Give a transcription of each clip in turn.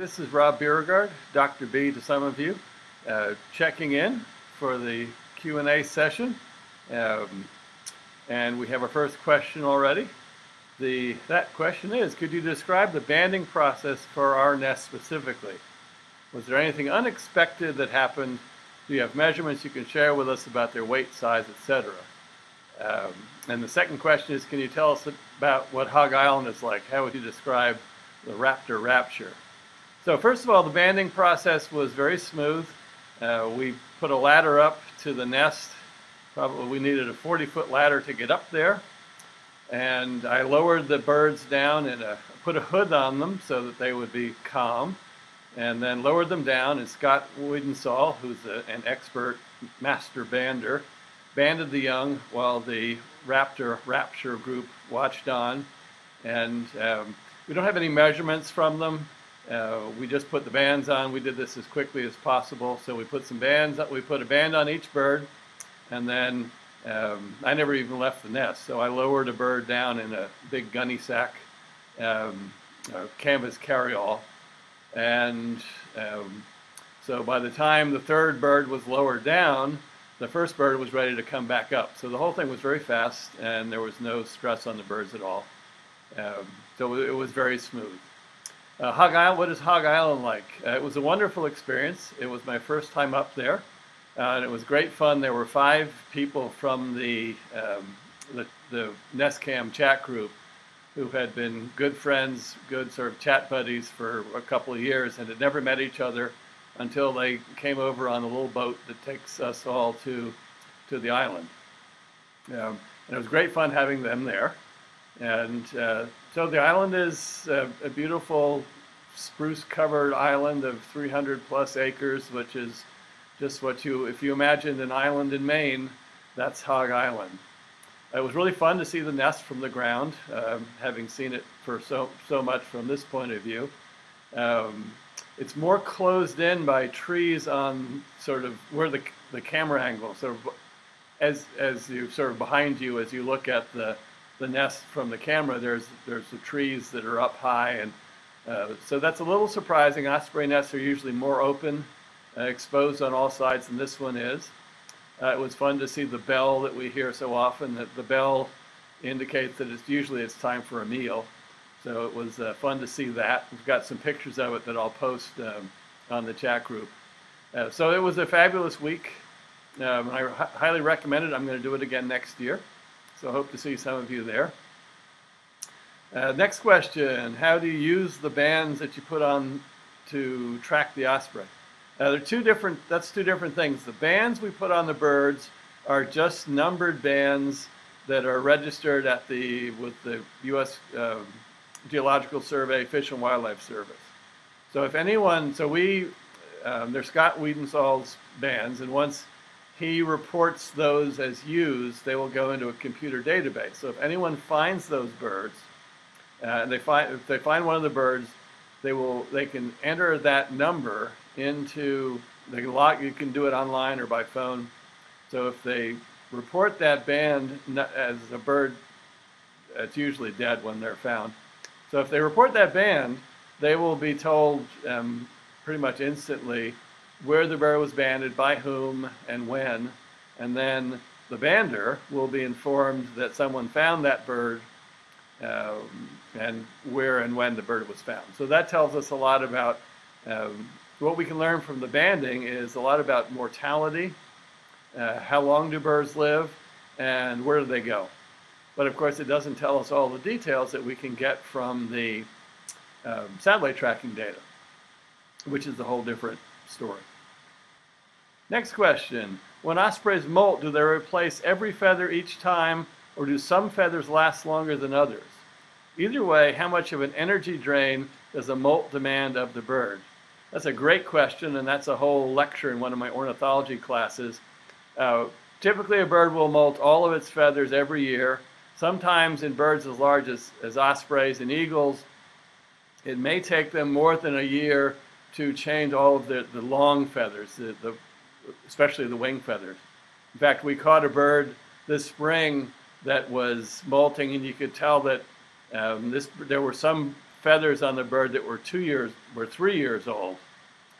This is Rob Bierregaard, Dr. B to some of you, checking in for the Q&A session. And we have our first question already. That question is, could you describe the banding process for our nest specifically? Was there anything unexpected that happened? Do you have measurements you can share with us about their weight, size, etc.? And the second question is, can you tell us about what Hog Island is like? How would you describe the raptor rapture? So first of all, the banding process was very smooth. We put a ladder up to the nest. Probably we needed a 40-foot ladder to get up there. And I lowered the birds down and put a hood on them so that they would be calm. And then lowered them down, and Scott Wiedensall, who's an expert master bander, banded the young while the rapture group watched on. And we don't have any measurements from them. We just put the bands on. We did this as quickly as possible. So we put some bands, we put a band on each bird, and then I never even left the nest. So I lowered a bird down in a big gunny sack, canvas carryall. And so by the time the third bird was lowered down, the first bird was ready to come back up. So the whole thing was very fast, and there was no stress on the birds at all. So it was very smooth. Hog Island, what is Hog Island like? It was a wonderful experience. It was my first time up there, and it was great fun. There were 5 people from the NestCam chat group who had been good friends, good sort of chat buddies for a couple of years, and had never met each other until they came over on a little boat that takes us all to the island. And it was great fun having them there. And so the island is a beautiful spruce-covered island of 300 plus acres, which is just what if you imagined an island in Maine, that's Hog Island. It was really fun to see the nest from the ground, having seen it for so much from this point of view. It's more closed in by trees on sort of where the camera angle, sort of as you sort of behind you as you look at the nest from the camera, there's the trees that are up high, and so that's a little surprising. Osprey nests are usually more open, exposed on all sides than this one is. It was fun to see the bell that we hear so often. That the bell indicates that it's time for a meal. So it was fun to see that. We've got some pictures of it that I'll post on the chat group. So it was a fabulous week. I highly recommend it. I'm going to do it again next year. So I hope to see some of you there. Next question, how do you use the bands that you put on to track the osprey? That's two different things. The bands we put on the birds are just numbered bands that are registered with the U.S. Geological Survey, Fish and Wildlife Service. So if anyone, they're Scott Wiedensall's bands, and once he reports those as used, they will go into a computer database. So if anyone finds those birds, and if they find one of the birds, they can enter that number into you can do it online or by phone. So if they report that band as a bird, it's usually dead when they're found. So if they report that band, they will be told pretty much instantly where the bird was banded, by whom, and when. And then the bander will be informed that someone found that bird and where and when the bird was found. So that tells us a lot about what we can learn from the banding is a lot about mortality, how long do birds live, and where do they go. But of course, it doesn't tell us all the details that we can get from the satellite tracking data, which is a whole different story. Next question, when ospreys molt, do they replace every feather each time, or do some feathers last longer than others? Either way, how much of an energy drain does a molt demand of the bird? That's a great question, and that's a whole lecture in one of my ornithology classes. Typically, a bird will molt all of its feathers every year. Sometimes in birds as large as ospreys and eagles, it may take them more than a year to change all of the long feathers, especially the wing feathers. In fact, we caught a bird this spring that was molting, and you could tell that there were some feathers on the bird that were 3 years old.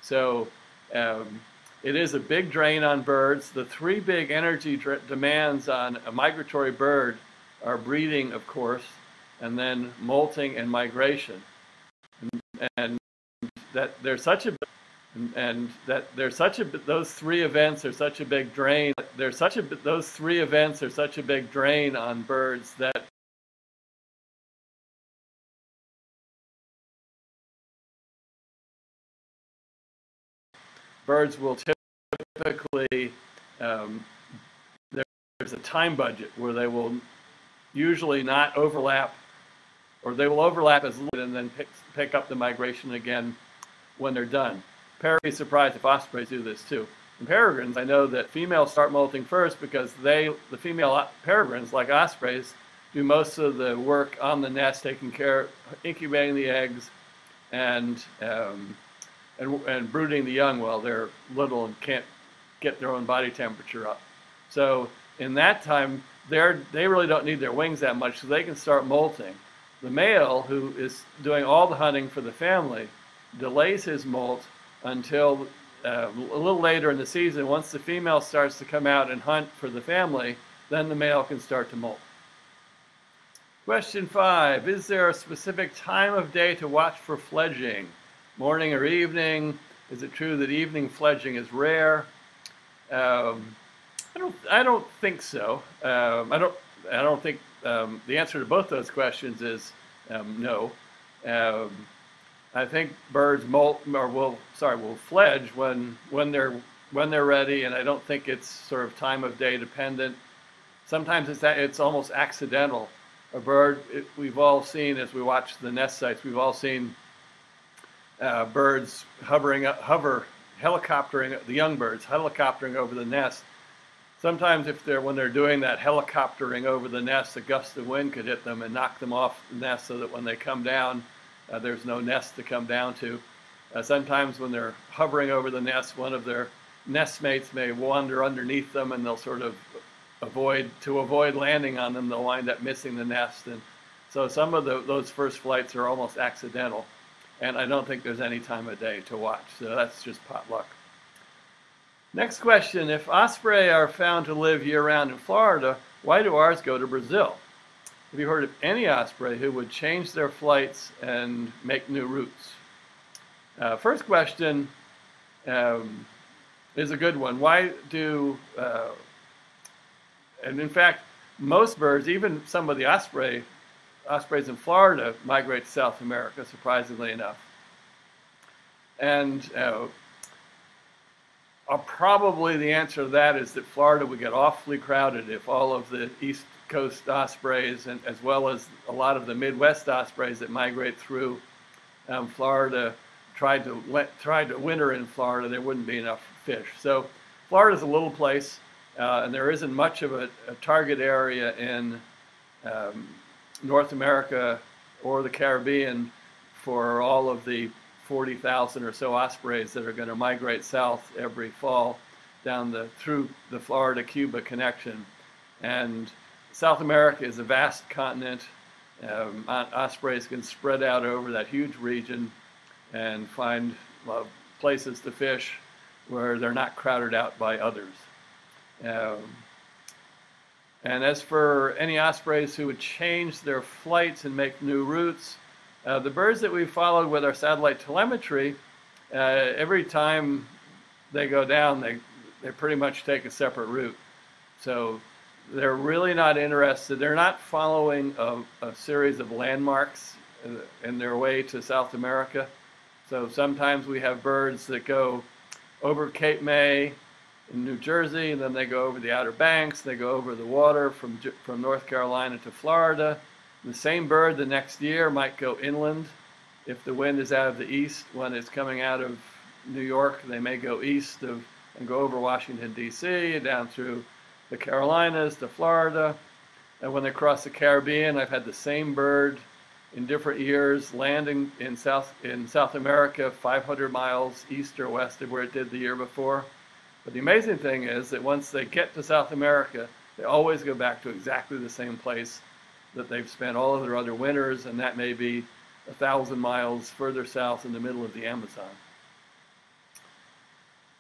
So it is a big drain on birds. The three big energy demands on a migratory bird are breeding, of course, and then molting and migration. And that there's such a those three events are such a big drain. Those three events are such a big drain on birds that birds will typically, there's a time budget where they will usually not overlap, or they will overlap as little and then pick up the migration again when they're done. Be surprised if ospreys do this too. In peregrines, I know that females start molting first because the female peregrines, like ospreys, do most of the work on the nest, taking care, incubating the eggs, and brooding the young while they're little and can't get their own body temperature up. So in that time, they really don't need their wings that much, so they can start molting. The male, who is doing all the hunting for the family, delays his molt until a little later in the season. Once the female starts to come out and hunt for the family, then the male can start to molt. Question 5, is there a specific time of day to watch for fledging? Morning or evening? Is it true that evening fledging is rare? I don't think so. I don't think the answer to both those questions is no. I think birds will fledge when they're ready, and I don't think it's sort of time of day dependent. Sometimes it's almost accidental. A bird, we've all seen as we watch the nest sites, we've all seen birds helicoptering, the young birds helicoptering over the nest. Sometimes when they're doing that helicoptering over the nest, a gust of wind could hit them and knock them off the nest so that when they come down, there's no nest to come down to. Sometimes when they're hovering over the nest, one of their nestmates may wander underneath them, and they'll sort of avoid landing on them. They'll wind up missing the nest. And so some of those first flights are almost accidental. And I don't think there's any time of day to watch. So that's just pot luck. Next question, if osprey are found to live year-round in Florida, why do ours go to Brazil? Have you heard of any osprey who would change their flights and make new routes? First question is a good one. Why do, and in fact, most birds, even some of the ospreys in Florida, migrate to South America, surprisingly enough. And probably the answer to that is that Florida would get awfully crowded if all of the East Coast ospreys, and as well as a lot of the Midwest ospreys that migrate through Florida, tried to winter in Florida. There wouldn't be enough fish. So Florida's a little place, and there isn't much of a target area in North America or the Caribbean for all of the 40,000 or so ospreys that are going to migrate south every fall through the Florida-Cuba connection. And South America is a vast continent. Ospreys can spread out over that huge region and find places to fish where they're not crowded out by others. And as for any ospreys who would change their flights and make new routes, the birds that we followed with our satellite telemetry, every time they go down, they pretty much take a separate route. So they're really not interested. They're not following a series of landmarks in their way to South America. So sometimes we have birds that go over Cape May in New Jersey, and then they go over the Outer Banks, they go over the water from North Carolina to Florida. The same bird the next year might go inland. If the wind is out of the east when it's coming out of New York, they may go east and go over Washington, D.C., down through the Carolinas to Florida. And when they cross the Caribbean, I've had the same bird in different years landing in South America 500 miles east or west of where it did the year before. But the amazing thing is that once they get to South America, they always go back to exactly the same place that they've spent all of their other winters, and that may be 1,000 miles further south in the middle of the Amazon.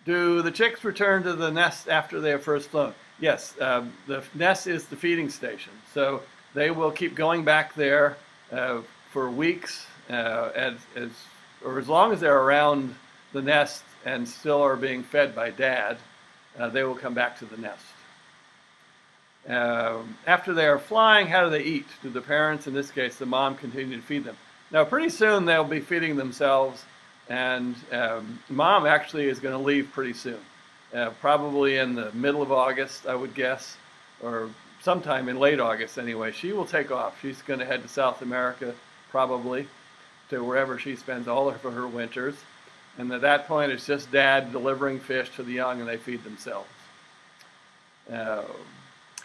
Do the chicks return to the nest after they have first flown? Yes, the nest is the feeding station. So they will keep going back there for weeks, or as long as they're around the nest and still are being fed by Dad, they will come back to the nest. After they are flying, how do they eat? Do the parents, in this case the mom, continue to feed them? Now pretty soon they'll be feeding themselves, and Mom actually is going to leave pretty soon. Probably in the middle of August, I would guess, or sometime in late August anyway. She will take off. She's going to head to South America, probably, to wherever she spends all of her winters. And at that point, it's just Dad delivering fish to the young, and they feed themselves. How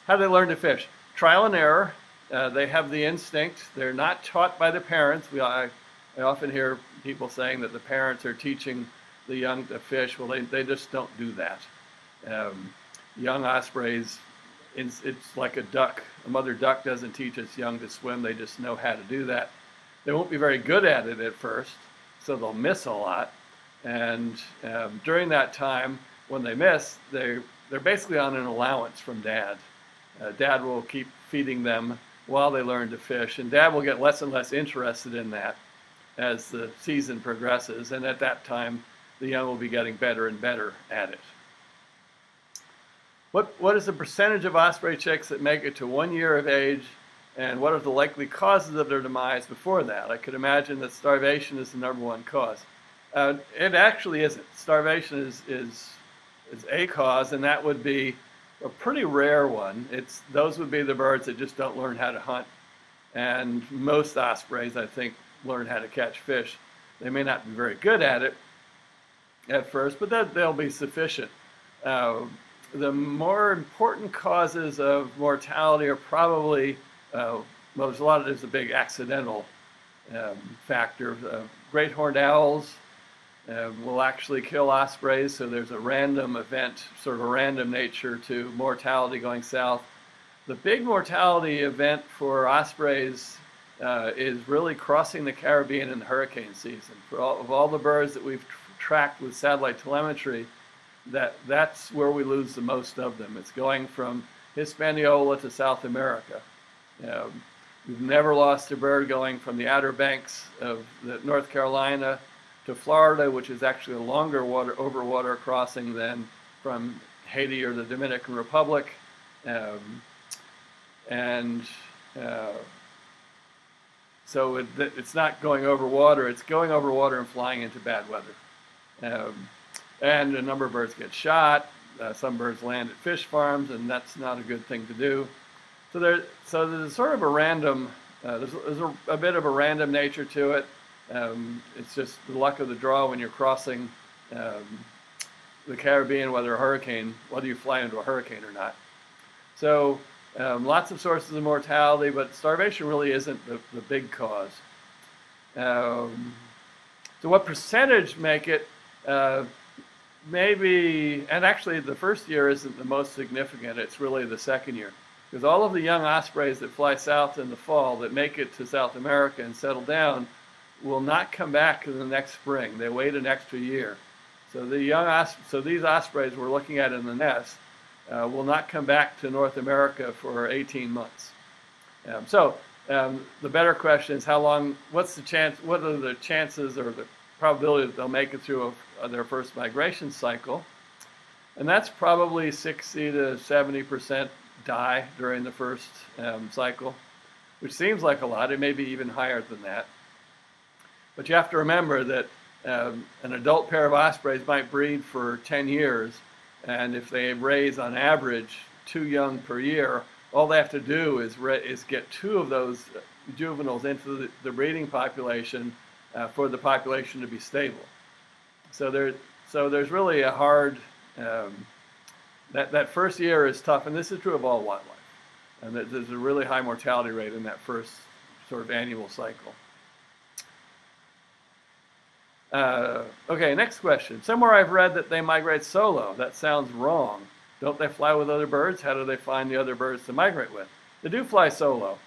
do they learn to fish? Trial and error. They have the instinct. They're not taught by the parents. I often hear people saying that the parents are teaching the young to fish. Well, they just don't do that. Young ospreys, it's like a duck. A mother duck doesn't teach its young to swim. They just know how to do that. They won't be very good at it at first, so they'll miss a lot. And during that time, when they miss, they're basically on an allowance from Dad. Dad will keep feeding them while they learn to fish, and Dad will get less and less interested in that as the season progresses, and at that time the young will be getting better and better at it. What is the percentage of osprey chicks that make it to 1 year of age, and what are the likely causes of their demise before that? I could imagine that starvation is the #1 cause. It actually isn't. Starvation is a cause, and that would be a pretty rare one. Those would be the birds that just don't learn how to hunt. And most ospreys, I think, learn how to catch fish. They may not be very good at it at first, but they'll be sufficient. The more important causes of mortality are probably, well, there's a big accidental factor. Great horned owls will actually kill ospreys, so there's a random event, sort of a random nature to mortality going south. The big mortality event for ospreys is really crossing the Caribbean in the hurricane season. Of all the birds that we've tracked with satellite telemetry, that's where we lose the most of them. It's going from Hispaniola to South America. We've never lost a bird going from the Outer Banks of North Carolina to Florida, which is actually a longer overwater crossing than from Haiti or the Dominican Republic. So it's not going over water, it's going over water and flying into bad weather. And a number of birds get shot. Some birds land at fish farms, and that's not a good thing to do. So there's sort of a random, there's a bit of a random nature to it. It's just the luck of the draw when you're crossing the Caribbean, whether you fly into a hurricane or not. So lots of sources of mortality, but starvation really isn't the big cause. So what percentage make it? Maybe, and actually the first year isn't the most significant, it's really the second year. Because all of the young ospreys that fly south in the fall that make it to South America and settle down will not come back in the next spring. They wait an extra year. So these ospreys we're looking at in the nest will not come back to North America for 18 months. The better question is what's the chance, what are the chances or the probability that they'll make it through their first migration cycle? And that's probably 60 to 70% die during the first cycle, which seems like a lot. It may be even higher than that. But you have to remember that an adult pair of ospreys might breed for 10 years, and if they raise on average 2 young per year, all they have to do is get 2 of those juveniles into the breeding population for the population to be stable. So there's really a hard, that first year is tough, and this is true of all wildlife. And there's a really high mortality rate in that first sort of annual cycle. Okay, next question. Somewhere I've read that they migrate solo. That sounds wrong. Don't they fly with other birds? How do they find the other birds to migrate with? They do fly solo.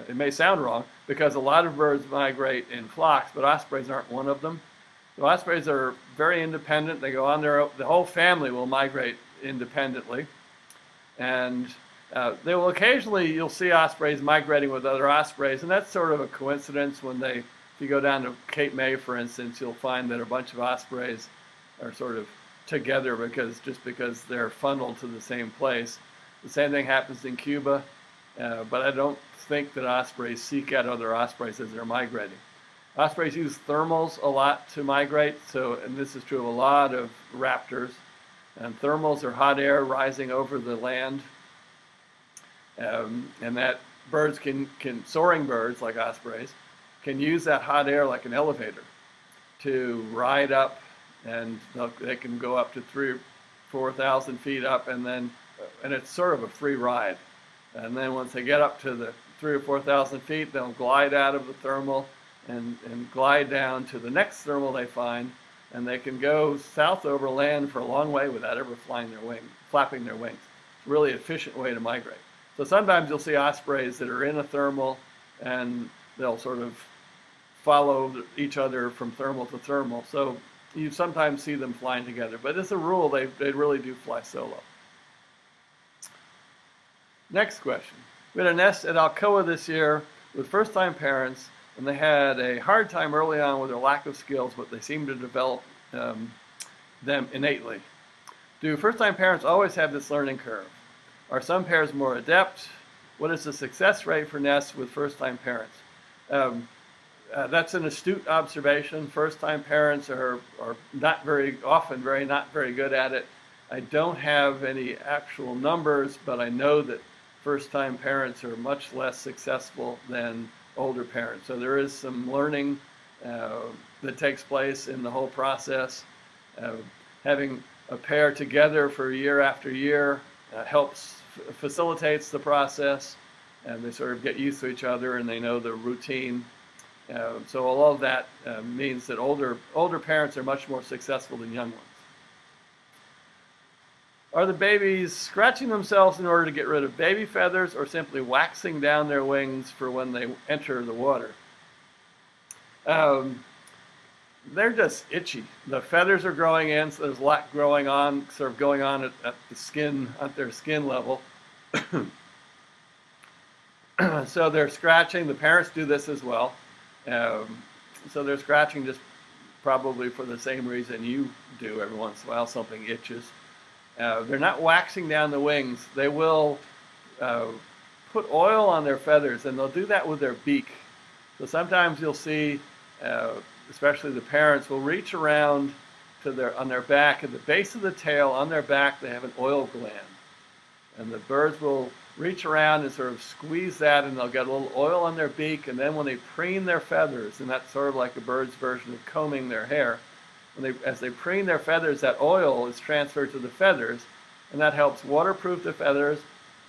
it may sound wrong, because a lot of birds migrate in flocks, but ospreys aren't one of them. So ospreys are very independent. They go on their own. The whole family will migrate independently. And they will occasionally, you'll see ospreys migrating with other ospreys, and that's sort of a coincidence. If you go down to Cape May, for instance, you'll find that a bunch of ospreys are sort of together because they're funneled to the same place. The same thing happens in Cuba, but I don't think that ospreys seek out other ospreys as they're migrating. Ospreys use thermals a lot to migrate, and this is true of a lot of raptors. And thermals are hot air rising over the land, and that birds soaring birds like ospreys, can use that hot air like an elevator to ride up, and they can go up to 3,000 or 4,000 feet up, and it's sort of a free ride. And then once they get up to the 3,000 or 4,000 feet, they'll glide out of the thermal and glide down to the next thermal they find, and they can go south over land for a long way without ever flapping their wings. It's a really efficient way to migrate. So sometimes you'll see ospreys that are in a thermal, and they'll sort of follow each other from thermal to thermal. So you sometimes see them flying together, but as a rule, they really do fly solo. Next question. We had a nest at Alcoa this year with first-time parents, and they had a hard time early on with their lack of skills, but they seemed to develop them innately. Do first-time parents always have this learning curve? Are some pairs more adept? What is the success rate for nests with first-time parents? That's an astute observation. First-time parents are not very good at it. I don't have any actual numbers, but I know that first-time parents are much less successful than older parents. So there is some learning that takes place in the whole process. Having a pair together for year after year facilitates the process, and they sort of get used to each other and they know the routine. So all of that means that older parents are much more successful than young ones. Are the babies scratching themselves in order to get rid of baby feathers, or simply waxing down their wings for when they enter the water? They're just itchy. The feathers are growing in, so there's a lot going on at the skin, at their skin level. So they're scratching. The parents do this as well. So they're scratching just probably for the same reason you do every once in a while, something itches. They're not waxing down the wings. They will put oil on their feathers, and they'll do that with their beak. So sometimes you'll see, especially the parents, will reach around on their back, at the base of the tail, on their back, they have an oil gland. And the birds will reach around and sort of squeeze that, and they'll get a little oil on their beak, and then when they preen their feathers, and that's sort of like a bird's version of combing their hair, as they preen their feathers, that oil is transferred to the feathers, and that helps waterproof the feathers,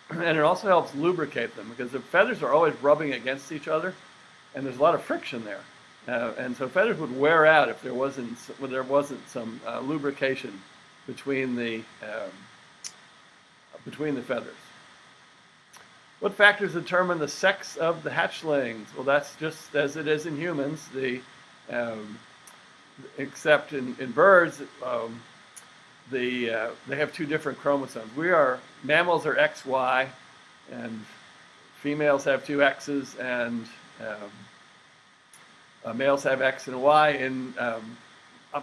and it also helps lubricate them, because the feathers are always rubbing against each other, and there's a lot of friction there. And so feathers would wear out if there wasn't some lubrication between the feathers. What factors determine the sex of the hatchlings? Well, that's just as it is in humans. Except in birds, they have two different chromosomes. Mammals are XY, and females have two X's, and males have X and Y. In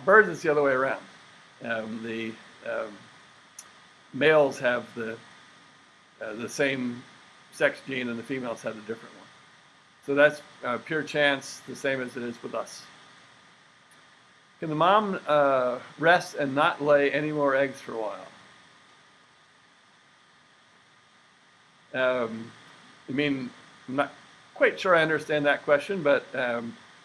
birds, it's the other way around. The males have the same sex gene, and the females have a different one. So that's pure chance, the same as it is with us. Can the mom rest and not lay any more eggs for a while? I'm not quite sure I understand that question, but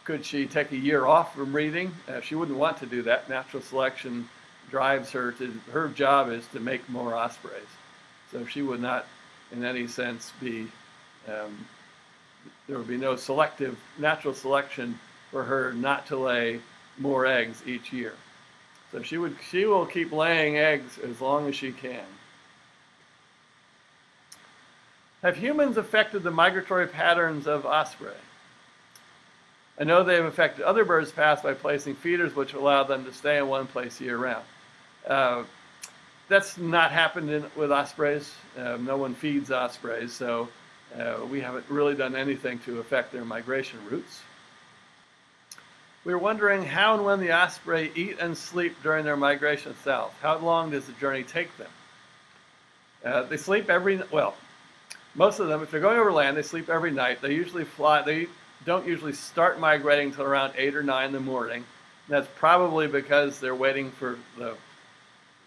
could she take a year off from breeding? She wouldn't want to do that. Natural selection drives her her job is to make more ospreys. So she would not, in any sense, there would be no natural selection for her not to lay more eggs each year. So she will keep laying eggs as long as she can. Have humans affected the migratory patterns of osprey? I know they have affected other birds' paths by placing feeders which allow them to stay in one place year-round. That's not happened with ospreys. No one feeds ospreys, so we haven't really done anything to affect their migration routes. We were wondering how and when the osprey eat and sleep during their migration south. How long does the journey take them? They sleep most of them, if they're going over land, they sleep every night. They usually fly. They don't usually start migrating until around 8 or 9 in the morning. That's probably because they're waiting for the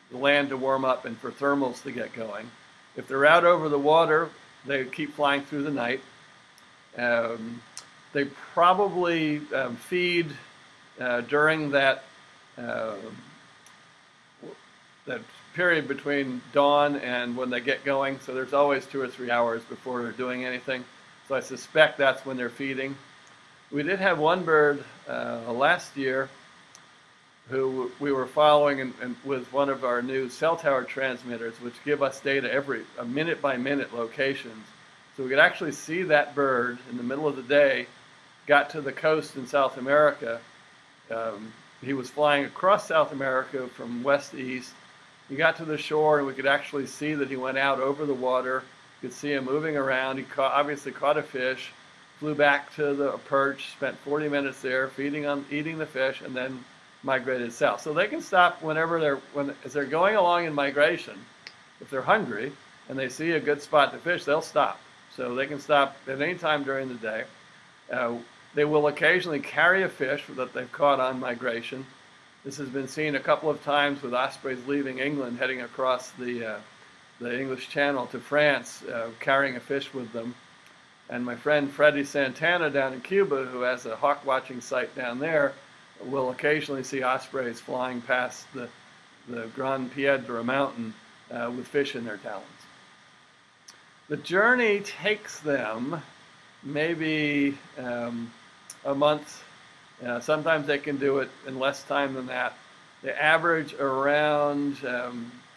land to warm up and for thermals to get going. If they're out over the water, they keep flying through the night. They probably feed during that period between dawn and when they get going. So there's always 2 or 3 hours before they're doing anything. So I suspect that's when they're feeding. We did have one bird last year who we were following and with one of our new cell tower transmitters, which give us data every minute by minute locations. So we could actually see that bird in the middle of the day, got to the coast in South America. He was flying across South America from west to east. He got to the shore and we could actually see that he went out over the water. You could see him moving around. He obviously caught a fish, flew back to the perch, spent 40 minutes there eating the fish, and then migrated south. So they can stop whenever as they're going along in migration. If they're hungry and they see a good spot to fish, they'll stop. So they can stop at any time during the day. They will occasionally carry a fish that they've caught on migration. This has been seen a couple of times with ospreys leaving England, heading across the English Channel to France, carrying a fish with them. And my friend Freddie Santana down in Cuba, who has a hawk watching site down there, will occasionally see ospreys flying past the Gran Piedra mountain with fish in their talons. The journey takes them maybe a month. Sometimes they can do it in less time than that. They average around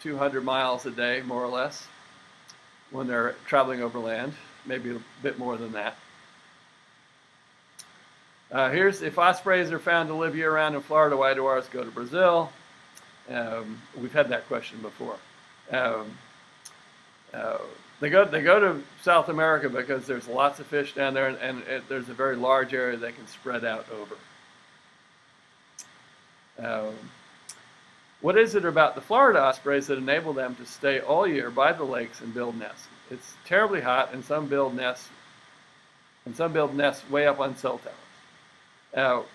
200 miles a day, more or less, when they're traveling over land, maybe a bit more than that. Here's if ospreys are found to live year-round in Florida, why do ours go to Brazil? We've had that question before. They go to South America because there's lots of fish down there, and there's a very large area they can spread out over. What is it about the Florida ospreys that enable them to stay all year by the lakes and build nests? It's terribly hot, and some build nests way up on cell towers.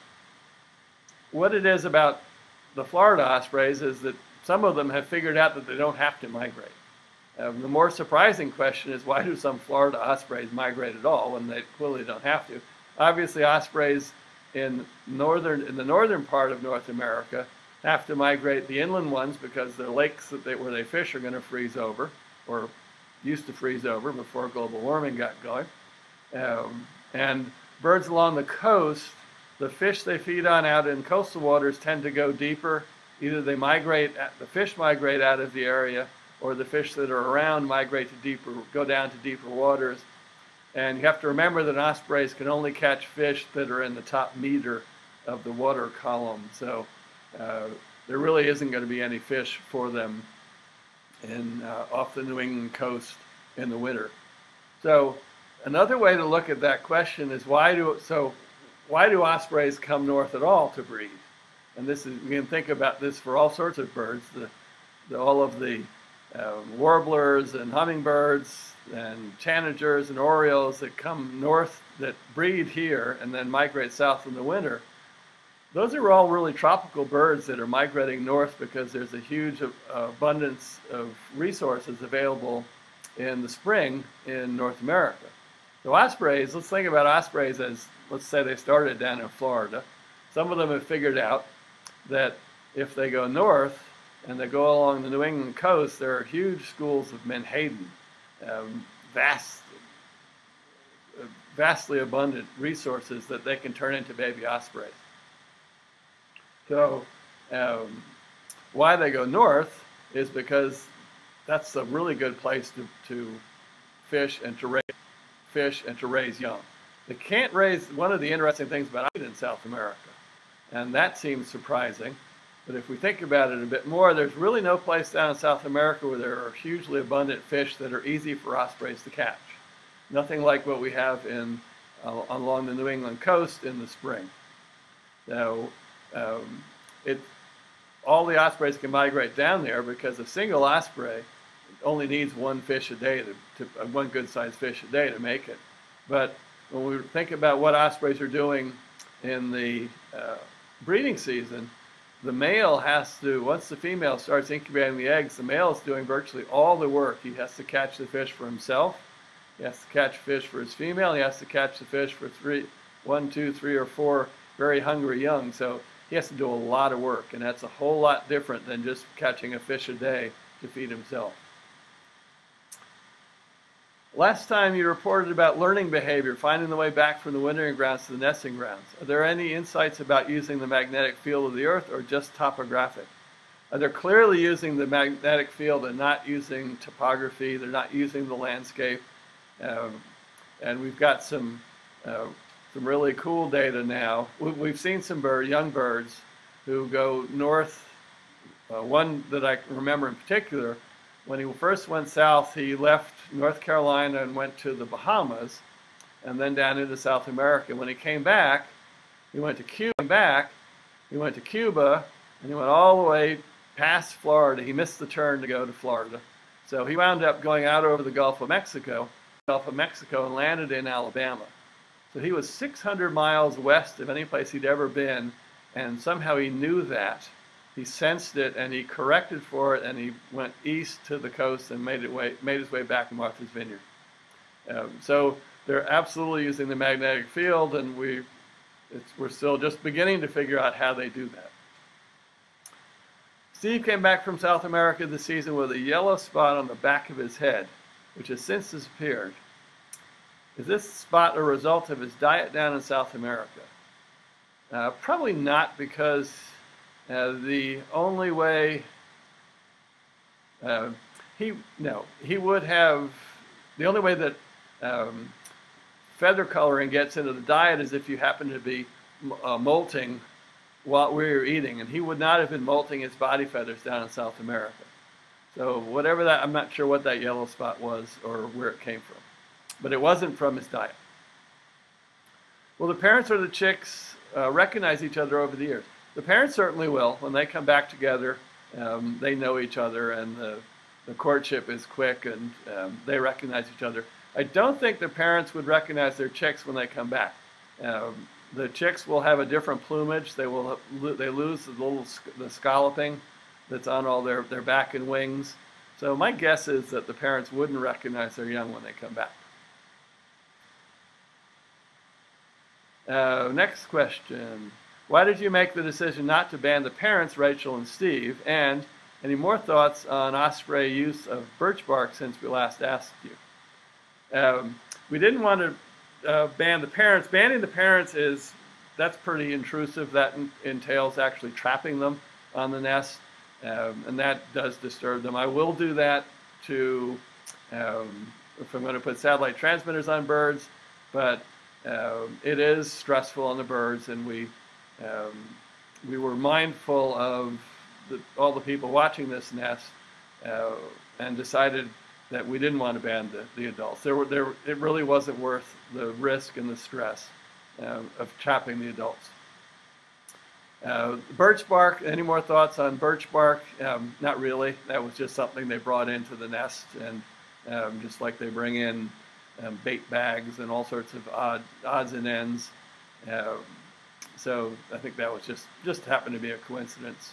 What it is about the Florida ospreys is that some of them have figured out that they don't have to migrate. The more surprising question is, why do some Florida ospreys migrate at all when they clearly don't have to? Obviously, ospreys in the northern part of North America have to migrate, the inland ones, because their lakes where they fish are going to freeze over, or used to freeze over before global warming got going. And birds along the coast, the fish they feed on out in coastal waters tend to go deeper. Either the fish migrate out of the area, or the fish that are around go down to deeper waters. And you have to remember that ospreys can only catch fish that are in the top meter of the water column. So there really isn't going to be any fish for them off the New England coast in the winter. So another way to look at that question is, why do ospreys come north at all to breed? And you can think about this for all sorts of birds. All of the warblers and hummingbirds and tanagers and orioles that come north, that breed here and then migrate south in the winter. Those are all really tropical birds that are migrating north because there's a huge abundance of resources available in the spring in North America. So ospreys, let's think about ospreys as, let's say they started down in Florida. Some of them have figured out that if they go north and they go along the New England coast, there are huge schools of menhaden, vastly abundant resources that they can turn into baby ospreys. So why they go north is because that's a really good place to fish and to raise young. They can't raise, one of the interesting things about it in South America, and that seems surprising. But if we think about it a bit more, there's really no place down in South America where there are hugely abundant fish that are easy for ospreys to catch. Nothing like what we have in along the New England coast in the spring. So all the ospreys can migrate down there because a single osprey only needs one fish a day, one good-sized fish a day to make it. But when we think about what ospreys are doing in the breeding season, the male has to, once the female starts incubating the eggs, the male is doing virtually all the work. He has to catch the fish for himself. He has to catch fish for his female. He has to catch the fish for 1, 2, 3, or 4 very hungry young. So he has to do a lot of work, and that's a whole lot different than just catching a fish a day to feed himself. Last time you reported about learning behavior, finding the way back from the wintering grounds to the nesting grounds. Are there any insights about using the magnetic field of the Earth or just topographic? They're clearly using the magnetic field and not using topography. They're not using the landscape. And we've got some really cool data now. We've seen some young birds who go north. One that I remember in particular, when he first went south, he left North Carolina and went to the Bahamas and then down into South America. When he came back, he went to Cuba, and he went all the way past Florida. He missed the turn to go to Florida. So he wound up going out over the Gulf of Mexico and landed in Alabama. So he was 600 miles west of any place he'd ever been, and somehow he knew that. He sensed it, and he corrected for it, and he went east to the coast and made his way back to Martha's Vineyard. So they're absolutely using the magnetic field, and we're still just beginning to figure out how they do that. Steve came back from South America this season with a yellow spot on the back of his head, which has since disappeared. Is this spot a result of his diet down in South America? Probably not, because the only way he would have, the only way that feather coloring gets into the diet is if you happen to be molting while we were eating, and he would not have been molting his body feathers down in South America. So whatever that, I'm not sure what that yellow spot was or where it came from, but it wasn't from his diet. Will the parents or the chicks recognize each other over the years? The parents certainly will. When they come back together, they know each other, and the courtship is quick, and they recognize each other. I don't think the parents would recognize their chicks when they come back. The chicks will have a different plumage. They lose the scalloping that's on all their back and wings. So my guess is that the parents wouldn't recognize their young when they come back. Next question. Why did you make the decision not to ban the parents, Rachel and Steve? And any more thoughts on osprey use of birch bark since we last asked you? We didn't want to ban the parents. Banning the parents that's pretty intrusive. That entails actually trapping them on the nest, and that does disturb them. I will do that if I'm going to put satellite transmitters on birds, but it is stressful on the birds, and we were mindful of all the people watching this nest, and decided that we didn't want to ban the adults. It really wasn't worth the risk and the stress of trapping the adults. Birch bark, any more thoughts on birch bark? Not really. That was just something they brought into the nest, and just like they bring in bait bags and all sorts of odds and ends. So I think that was just happened to be a coincidence.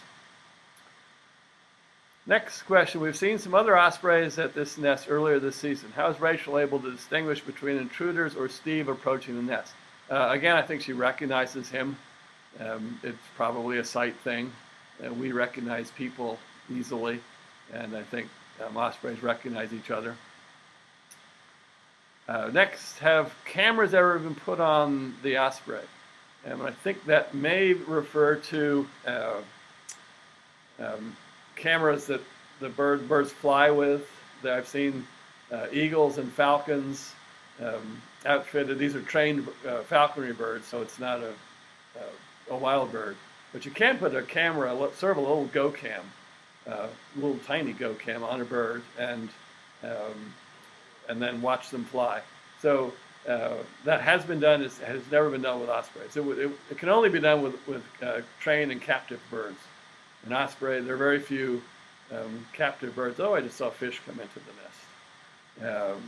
Next question. We've seen some other ospreys at this nest earlier this season. How is Rachel able to distinguish between intruders or Steve approaching the nest? Again, I think she recognizes him. It's probably a sight thing. We recognize people easily, and I think ospreys recognize each other. Next, have cameras ever been put on the osprey? And I think that may refer to cameras that the birds fly with. That I've seen eagles and falcons outfitted. These are trained falconry birds, so it's not a wild bird. But you can put a camera, sort of a little go cam, little tiny go cam on a bird, and then watch them fly. So that has been done. It has never been done with ospreys. It can only be done with trained and captive birds. An osprey, there are very few captive birds. Oh, I just saw fish come into the nest.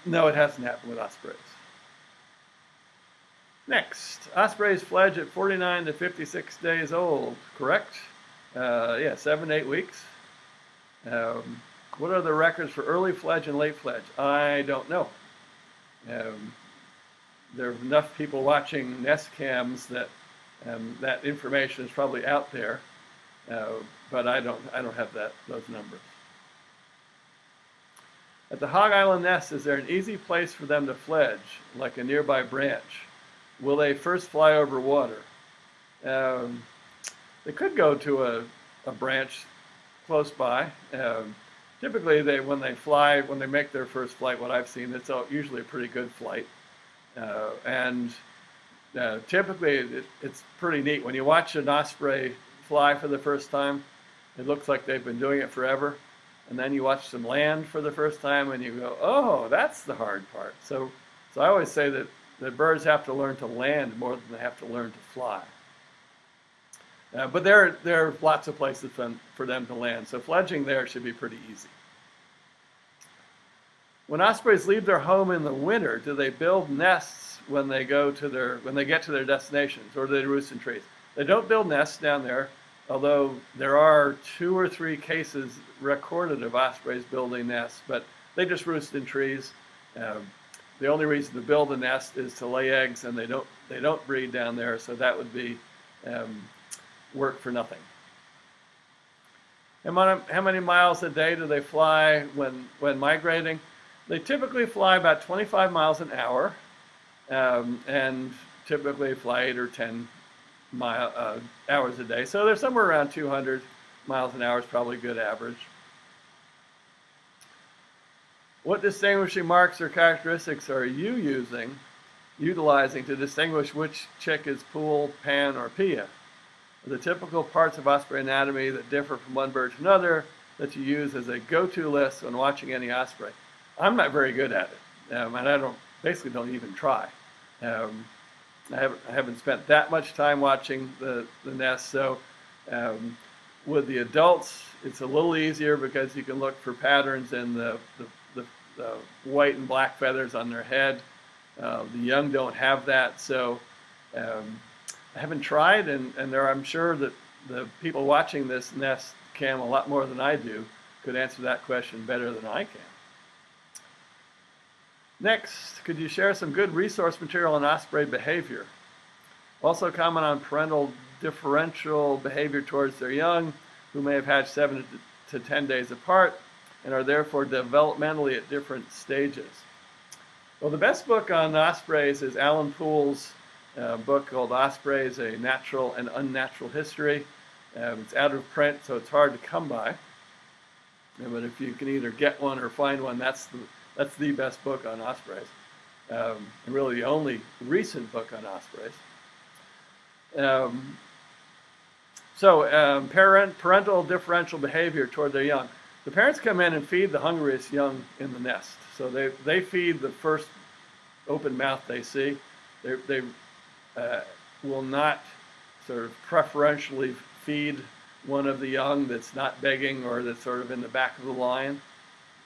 No, it hasn't happened with ospreys. Next, ospreys fledge at 49 to 56 days old, correct? Yeah, 7 to 8 weeks. What are the records for early fledge and late fledge? I don't know. There are enough people watching nest cams that that information is probably out there, but I don't have those numbers. At the Hog Island nest, is there an easy place for them to fledge, like a nearby branch? Will they first fly over water? They could go to a branch close by. Typically, when they make their first flight, what I've seen, it's usually a pretty good flight. Typically, it's pretty neat. When you watch an osprey fly for the first time, it looks like they've been doing it forever. And then you watch them land for the first time, and you go, oh, that's the hard part. So I always say that the birds have to learn to land more than they have to learn to fly. But there are lots of places for them to land, so fledging there should be pretty easy. When ospreys leave their home in the winter, do they build nests when they get to their destinations, or do they roost in trees? They don't build nests down there, although there are 2 or 3 cases recorded of ospreys building nests, but they just roost in trees. The only reason to build a nest is to lay eggs, and they don't breed down there, so that would be work for nothing. How many miles a day do they fly when migrating? They typically fly about 25 miles an hour, and typically fly 8 or 10 hours a day. So they're somewhere around 200 miles an hour is probably a good average. What distinguishing marks or characteristics are you utilizing to distinguish which chick is pool, pan, or pia? The typical parts of osprey anatomy that differ from one bird to another that you use as a go-to list when watching any osprey. I'm not very good at it, and I basically don't even try. I haven't spent that much time watching the nest, so with the adults, it's a little easier because you can look for patterns in the white and black feathers on their head. The young don't have that, so I haven't tried, and I'm sure that the people watching this nest cam a lot more than I do could answer that question better than I can. Next, could you share some good resource material on osprey behavior? Also comment on parental differential behavior towards their young, who may have hatched 7 to 10 days apart and are therefore developmentally at different stages. Well, the best book on ospreys is Alan Poole's book called Ospreys, A Natural and Unnatural History. It's out of print, so it's hard to come by. But if you can either get one or find one, that's the best book on ospreys. And really the only recent book on ospreys. Parental differential behavior toward their young. The parents come in and feed the hungriest young in the nest. So they feed the first open mouth they see. They will not sort of preferentially feed one of the young that's not begging or that's sort of in the back of the line.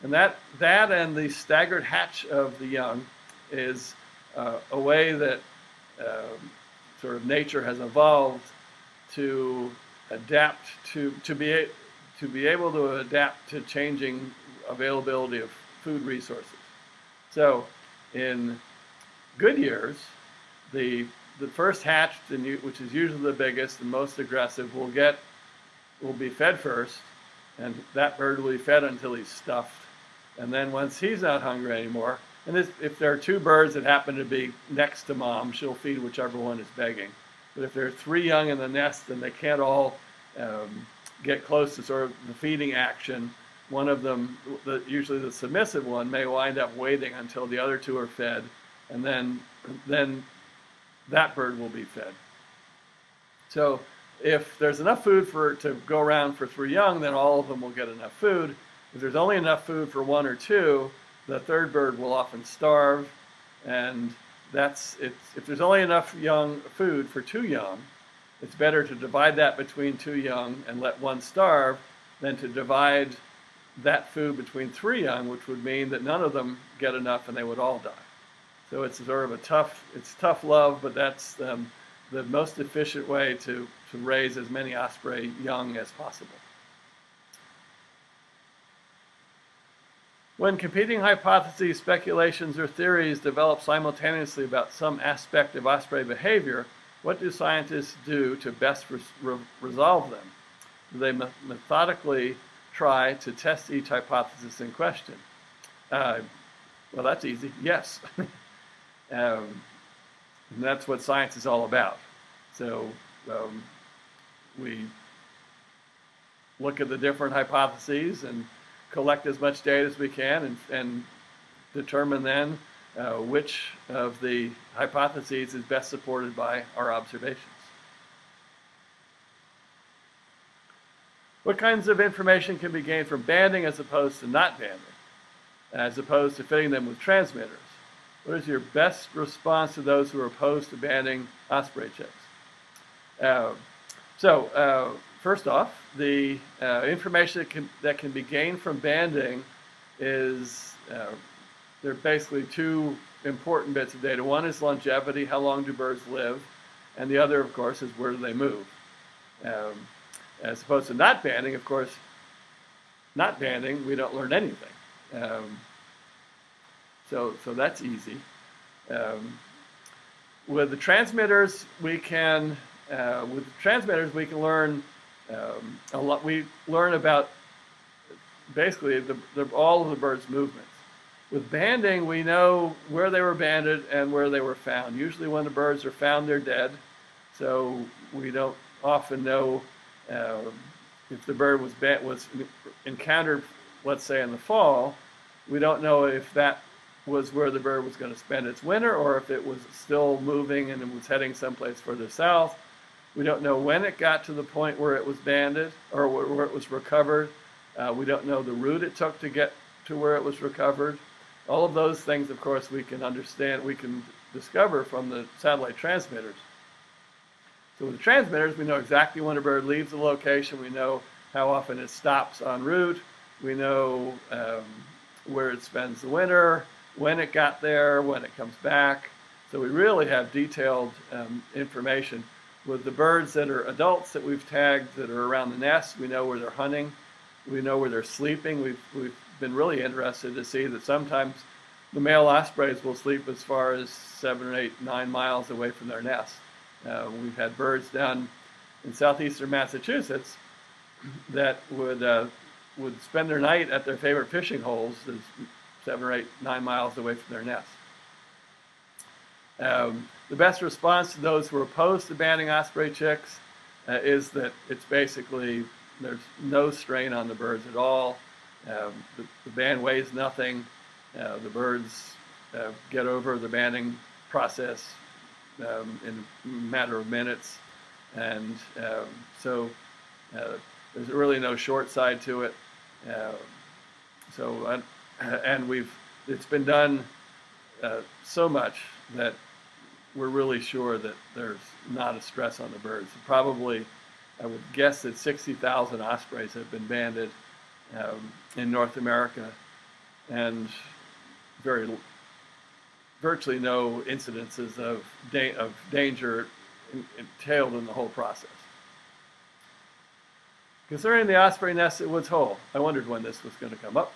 And that and the staggered hatch of the young is a way that sort of nature has evolved to adapt to be able to adapt to changing availability of food resources. So in good years, the first hatched, which is usually the biggest and most aggressive, will be fed first, and that bird will be fed until he's stuffed. And then once he's not hungry anymore, and if there are 2 birds that happen to be next to mom, she'll feed whichever one is begging. But if there are 3 young in the nest, then they can't all get close to sort of the feeding action, one of them, usually the submissive one, may wind up waiting until the other two are fed, and then that bird will be fed. So if there's enough food to go around for 3 young, then all of them will get enough food. If there's only enough food for 1 or 2, the third bird will often starve, and if there's only enough food for 2 young, it's better to divide that between 2 young and let 1 starve than to divide that food between 3 young, which would mean that none of them get enough and they would all die. So it's sort of tough love, but that's the most efficient way to raise as many osprey young as possible. When competing hypotheses, speculations, or theories develop simultaneously about some aspect of osprey behavior, what do scientists do to best resolve them? Do they methodically try to test each hypothesis in question? Well, that's easy. Yes. And that's what science is all about. So we look at the different hypotheses and collect as much data as we can and determine then which of the hypotheses is best supported by our observations. What kinds of information can be gained from banding as opposed to not banding, as opposed to fitting them with transmitters? What is your best response to those who are opposed to banding osprey chicks? First off, the information that can be gained from banding is, there are basically 2 important bits of data. One is longevity, how long do birds live, and the other, of course, is where do they move. As opposed to not banding, of course, not banding, we don't learn anything. So that's easy. With the transmitters, we can learn a lot. We learn about basically all of the bird's movements. With banding, we know where they were banded and where they were found. Usually when the birds are found, they're dead. So we don't often know if the bird was encountered, let's say in the fall. We don't know if that was where the bird was going to spend its winter, or if it was still moving and it was heading someplace further south. We don't know when it got to the point where it was banded or where it was recovered. We don't know the route it took to get to where it was recovered. All of those things, of course, we can discover from the satellite transmitters. So with the transmitters, we know exactly when a bird leaves the location. We know how often it stops en route. We know where it spends the winter, when it got there, when it comes back. So we really have detailed information. With the birds that are adults that we've tagged that are around the nest, we know where they're hunting. We know where they're sleeping. We've been really interested to see that sometimes the male ospreys will sleep as far as 7 or 8, 9 miles away from their nest. We've had birds down in southeastern Massachusetts that would spend their night at their favorite fishing holes 7 or 8, 9 miles away from their nest. The best response to those who are opposed to banning osprey chicks is that it's basically, there's no strain on the birds at all. The ban weighs nothing. The birds get over the banning process in a matter of minutes. And so there's really no short side to it. It's been done so much that we're really sure that there's not a stress on the birds. Probably, I would guess that 60,000 ospreys have been banded in North America, and virtually no incidences of danger entailed in the whole process. Concerning the osprey nest at Woods Hole, I wondered when this was going to come up.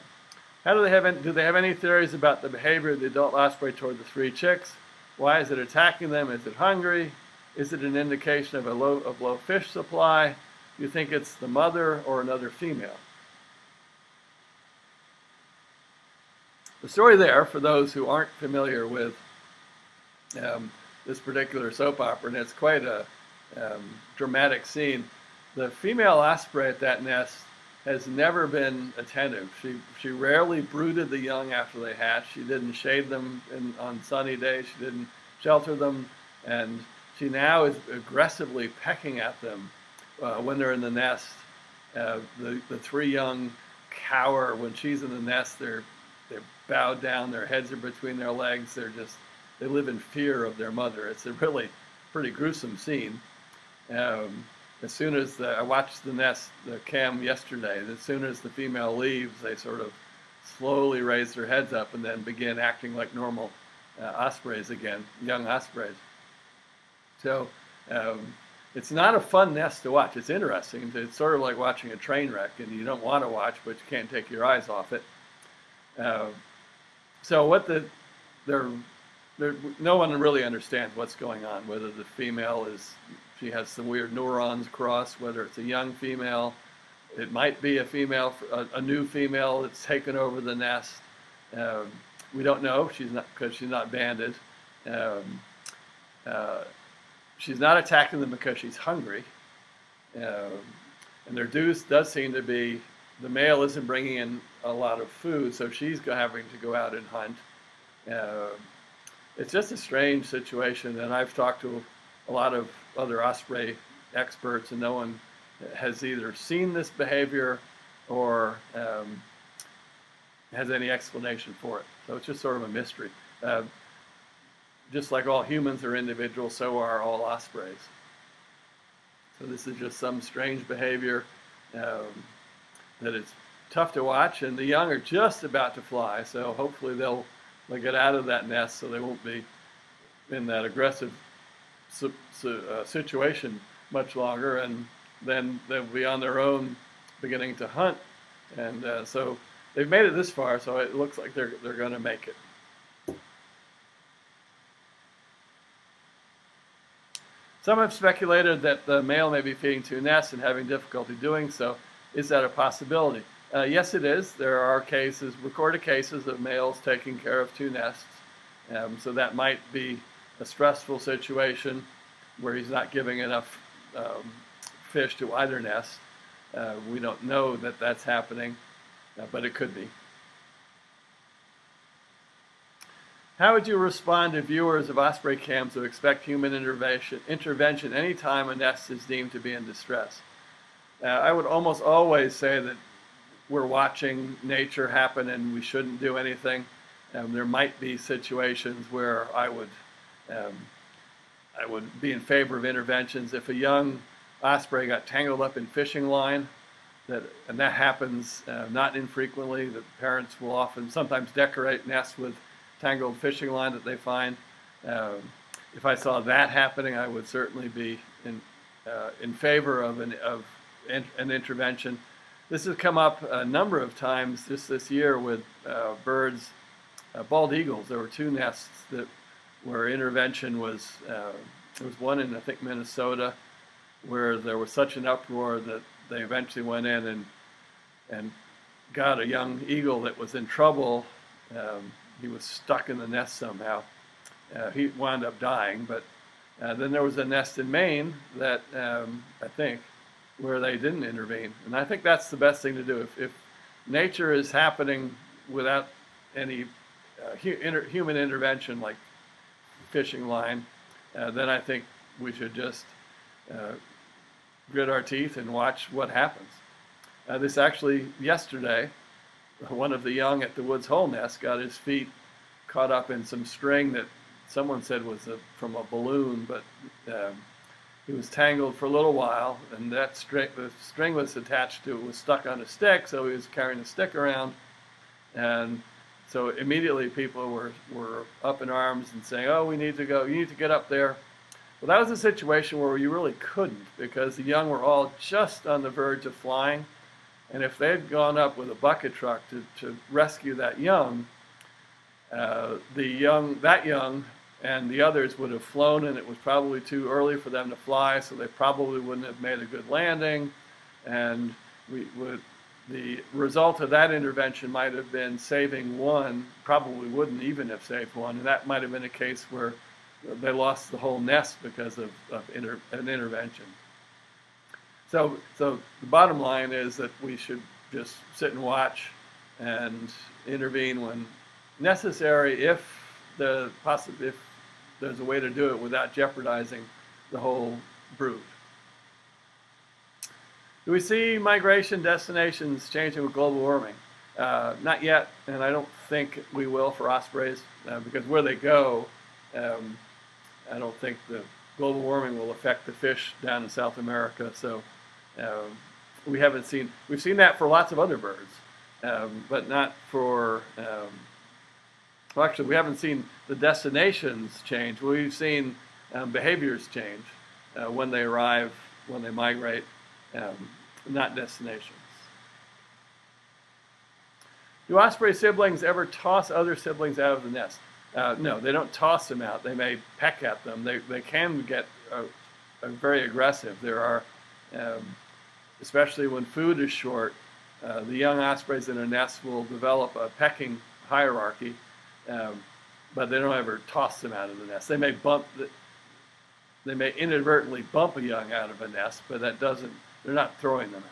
Do they have any theories about the behavior of the adult osprey toward the 3 chicks? Why is it attacking them? Is it hungry? Is it an indication of low fish supply? Do you think it's the mother or another female? The story there, for those who aren't familiar with this particular soap opera, and it's quite a dramatic scene. The female osprey at that nest has never been attentive. She rarely brooded the young after they hatched. She didn't shade them on sunny days. She didn't shelter them, and she now is aggressively pecking at them when they're in the nest. The three young cower when she's in the nest. They're bowed down. Their heads are between their legs. They live in fear of their mother. It's a really pretty gruesome scene. As soon as I watched the cam yesterday, as soon as the female leaves, they sort of slowly raise their heads up and then begin acting like normal ospreys again, young ospreys. So it's not a fun nest to watch. It's interesting. It's sort of like watching a train wreck, and you don't want to watch, but you can't take your eyes off it. So no one really understands what's going on, whether the female she has some weird neurons crossed, whether it's a young female. It might be a female, a new female that's taken over the nest. We don't know. Because she's not banded. She's not attacking them because she's hungry. And there does seem to be, the male isn't bringing in a lot of food, so she's having to go out and hunt. It's just a strange situation, and I've talked to a lot of other osprey experts, and no one has either seen this behavior or has any explanation for it. So it's just sort of a mystery. Just like all humans are individuals, so are all ospreys. So this is just some strange behavior that it's tough to watch, and the young are just about to fly, so hopefully they'll get out of that nest so they won't be in that aggressive situation much longer, and then they'll be on their own beginning to hunt. And so they've made it this far, so it looks like they're going to make it. Some have speculated that the male may be feeding two nests and having difficulty doing so. Is that a possibility? Yes, it is. There are recorded cases of males taking care of two nests. So that might be a stressful situation where he's not giving enough fish to either nest. We don't know that that's happening, but it could be. How would you respond to viewers of osprey cams who expect human intervention anytime a nest is deemed to be in distress? I would almost always say that we're watching nature happen and we shouldn't do anything. There might be situations where I would be in favor of interventions. If a young osprey got tangled up in fishing line, and that happens not infrequently, the parents will sometimes decorate nests with tangled fishing line that they find. If I saw that happening, I would certainly be in favor of an intervention. This has come up a number of times just this year with birds, bald eagles. There were two nests where intervention was. There was one in, I think, Minnesota, where there was such an uproar that they eventually went in and got a young eagle that was in trouble. He was stuck in the nest somehow. He wound up dying, but then there was a nest in Maine that I think where they didn't intervene, and I think that's the best thing to do. If nature is happening without any human intervention, like fishing line, then I think we should just grit our teeth and watch what happens. This actually, yesterday, one of the young at the Woods Hole nest got his feet caught up in some string that someone said was from a balloon, but he was tangled for a little while, and the string was attached to it, was stuck on a stick, so he was carrying the stick around, and so immediately people were up in arms and saying, "Oh, we need to go, you need to get up there." Well, that was a situation where you really couldn't, because the young were all just on the verge of flying, and if they had gone up with a bucket truck to rescue that young, that young and the others would have flown, and it was probably too early for them to fly, so they probably wouldn't have made a good landing, and the result of that intervention might have been saving one, probably wouldn't even have saved one, and that might have been a case where they lost the whole nest because of an intervention. So the bottom line is that we should just sit and watch and intervene when necessary if if there's a way to do it without jeopardizing the whole brood. Do we see migration destinations changing with global warming? Not yet, and I don't think we will for ospreys, because where they go, I don't think the global warming will affect the fish down in South America. So we've seen that for lots of other birds, but not for, well, actually, we haven't seen the destinations change. We've seen behaviors change when they arrive, when they migrate, not destinations. Do osprey siblings ever toss other siblings out of the nest? No, they don't toss them out. They may peck at them. They can get very aggressive. There are, especially when food is short, the young ospreys in a nest will develop a pecking hierarchy, but they don't ever toss them out of the nest. They may inadvertently bump a young out of a nest, but they're not throwing them out.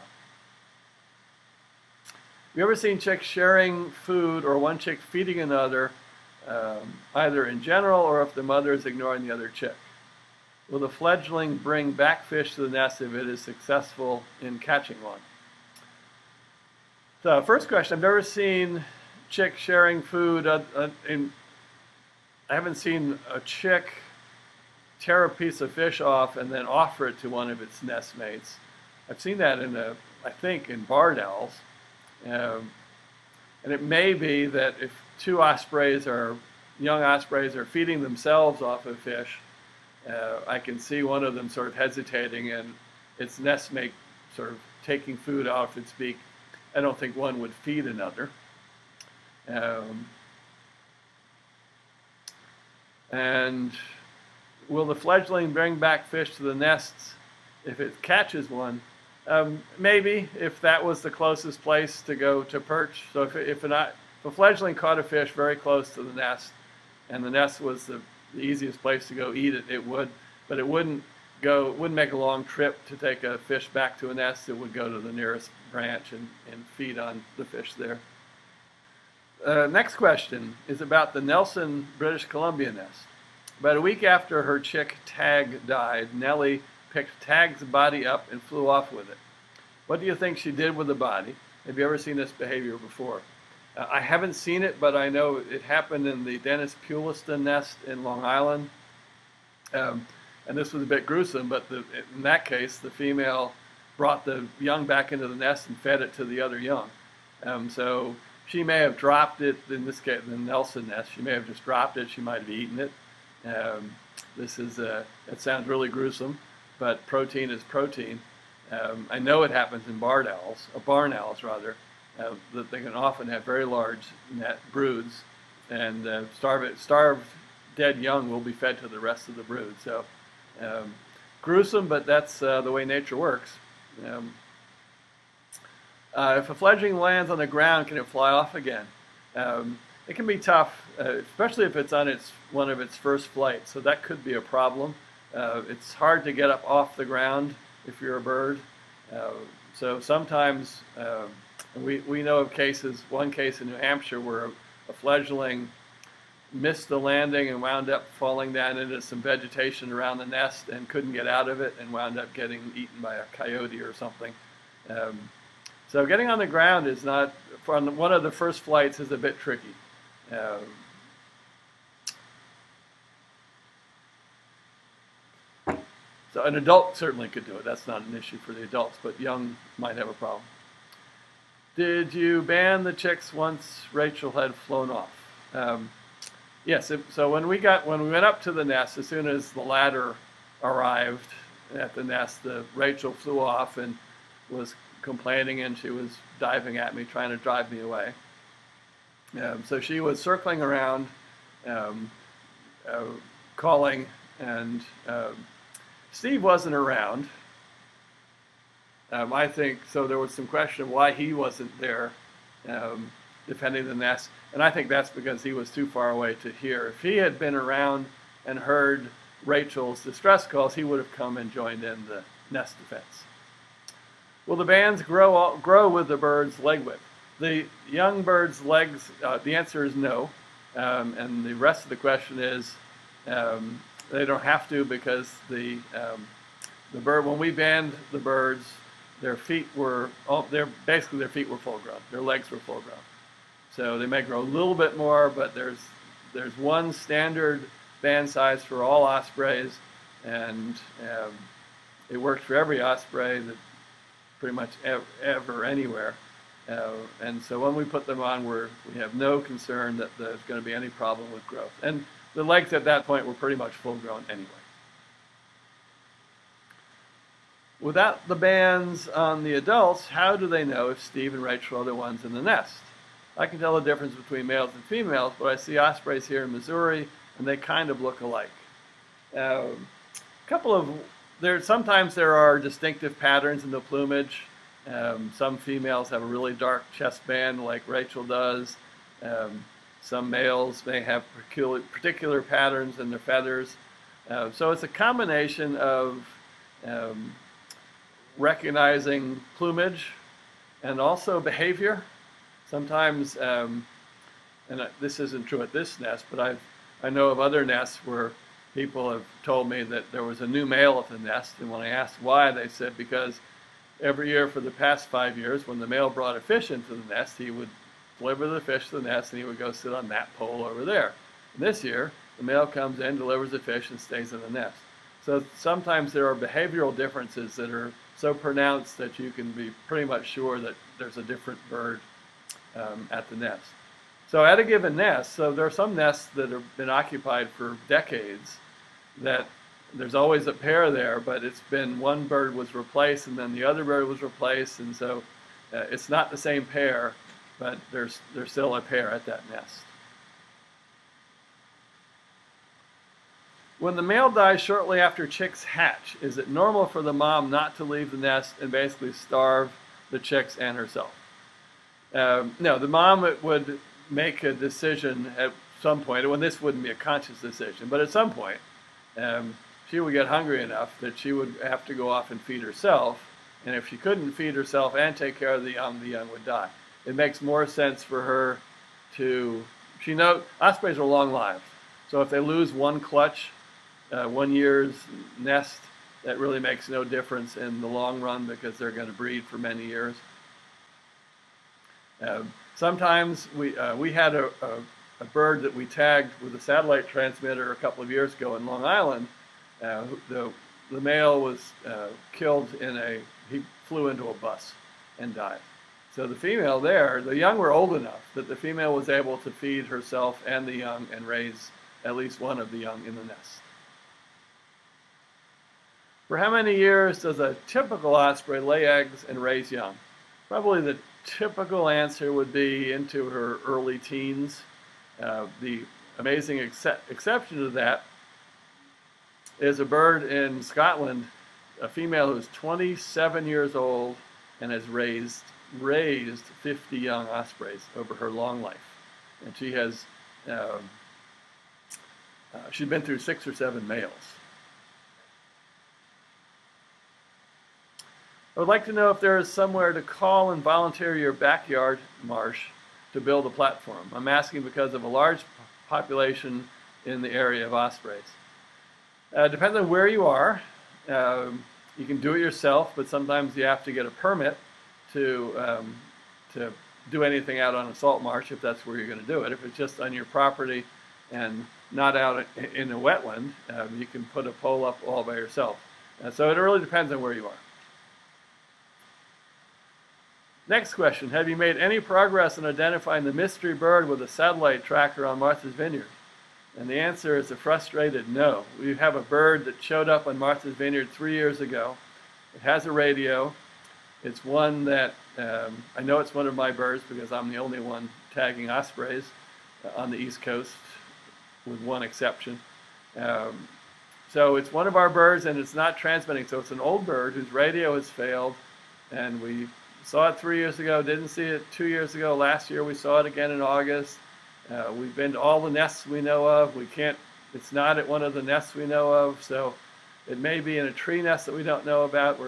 Have you ever seen chicks sharing food or one chick feeding another, either in general or if the mother is ignoring the other chick? Will the fledgling bring back fish to the nest if it is successful in catching one? So, first question, I've never seen chicks sharing food. I haven't seen a chick tear a piece of fish off and then offer it to one of its nest mates. I've seen that I think in barred owls. And it may be that if two young ospreys are feeding themselves off of fish, I can see one of them sort of hesitating and its nestmate sort of taking food off its beak. I don't think one would feed another. And will the fledgling bring back fish to the nests if it catches one? Maybe, if that was the closest place to go to perch. So if a fledgling caught a fish very close to the nest, and the nest was the easiest place to go eat it, it would, but it wouldn't make a long trip to take a fish back to a nest. It would go to the nearest branch and feed on the fish there. Next question is about the Nelson, British Columbia nest. About a week after her chick Tag died, Nellie picked Tag's body up and flew off with it. What do you think she did with the body? Have you ever seen this behavior before? I haven't seen it, but I know it happened in the Dennis Puliston nest in Long Island. And this was a bit gruesome, but in that case, the female brought the young back into the nest and fed it to the other young. So she may have dropped it, in this case, the Nelson nest, she may have just dropped it, she might have eaten it. It sounds really gruesome, but protein is protein. I know it happens in barn owls, that they can often have very large broods, and starved dead young will be fed to the rest of the brood. So gruesome, but that's the way nature works. If a fledgling lands on the ground, can it fly off again? It can be tough, especially if it's on one of its first flights. So that could be a problem. It's hard to get up off the ground if you're a bird. So sometimes we know of cases, one case in New Hampshire where a fledgling missed the landing and wound up falling down into some vegetation around the nest and couldn't get out of it and wound up getting eaten by a coyote or something. So getting on the ground is not, on one of the first flights, is a bit tricky. So an adult certainly could do it. That's not an issue for the adults, but young might have a problem. Did you ban the chicks once Rachel had flown off? Yes. So when we went up to the nest, as soon as the ladder arrived at the nest, Rachel flew off and was complaining, and she was diving at me, trying to drive me away. So she was circling around, calling, and Steve wasn't around. I think, so there was some question of why he wasn't there defending the nest, and I think that's because he was too far away to hear. If he had been around and heard Rachel's distress calls, he would have come and joined in the nest defense. Well, the bands grow with the bird's leg width. The young bird's legs, the answer is no. And the rest of the question is they don't have to, because the bird, when we banned the birds, their feet were basically their feet were full grown. Their legs were full grown. So they may grow a little bit more, but there's one standard band size for all ospreys, and it works for every osprey that pretty much ever anywhere. And so when we put them on, we have no concern that there's going to be any problem with growth. And the legs at that point were pretty much full grown anyway. Without the bands on the adults, how do they know if Steve and Rachel are the ones in the nest? I can tell the difference between males and females, but I see ospreys here in Missouri, and they kind of look alike. Sometimes there are distinctive patterns in the plumage. Some females have a really dark chest band like Rachel does. Some males may have particular patterns in their feathers. So it's a combination of recognizing plumage and also behavior. Sometimes, and this isn't true at this nest, but I know of other nests where people have told me that there was a new male at the nest, and when I asked why, they said because every year for the past 5 years, when the male brought a fish into the nest, he would deliver the fish to the nest, and he would go sit on that pole over there. And this year, the male comes in, delivers the fish, and stays in the nest. So sometimes there are behavioral differences that are so pronounced that you can be pretty much sure that there's a different bird at the nest. So at a given nest, so there are some nests that have been occupied for decades that there's always a pair there, but it's been one bird was replaced and then the other bird was replaced, and so it's not the same pair, but there's still a pair at that nest. When the male dies shortly after chicks hatch, is it normal for the mom not to leave the nest and basically starve the chicks and herself? No, the mom would make a decision at some point, when this wouldn't be a conscious decision, but at some point she would get hungry enough that she would have to go off and feed herself, and if she couldn't feed herself and take care of the young would die. It makes more sense for her to, ospreys are long-lived, so if they lose one clutch, 1 year's nest, that really makes no difference in the long run because they're going to breed for many years. Sometimes we had a bird that we tagged with a satellite transmitter a couple of years ago in Long Island. The male was killed he flew into a bus and died. So the female there, the young were old enough that the female was able to feed herself and the young and raise at least one of the young in the nest. For how many years does a typical osprey lay eggs and raise young? Probably the typical answer would be into her early teens. The amazing exception to that is a bird in Scotland, a female who's 27 years old and has raised 50 young ospreys over her long life. And she has, she's been through 6 or 7 males. I would like to know if there is somewhere to call and volunteer your backyard marsh to build a platform. I'm asking because of a large population in the area of ospreys. Depends on where you are. You can do it yourself, but sometimes you have to get a permit to do anything out on a salt marsh if that's where you're going to do it. If it's just on your property and not out in a wetland, you can put a pole up all by yourself. So it really depends on where you are. Next question, have you made any progress in identifying the mystery bird with a satellite tracker on Martha's Vineyard? And the answer is a frustrated no. We have a bird that showed up on Martha's Vineyard 3 years ago. It has a radio. It's one that, I know it's one of my birds because I'm the only one tagging ospreys on the East Coast, with one exception. So it's one of our birds and it's not transmitting. So it's an old bird whose radio has failed, and we saw it 3 years ago, didn't see it 2 years ago. Last year we saw it again in August. We've been to all the nests we know of. It's not at one of the nests we know of, so it may be in a tree nest that we don't know about.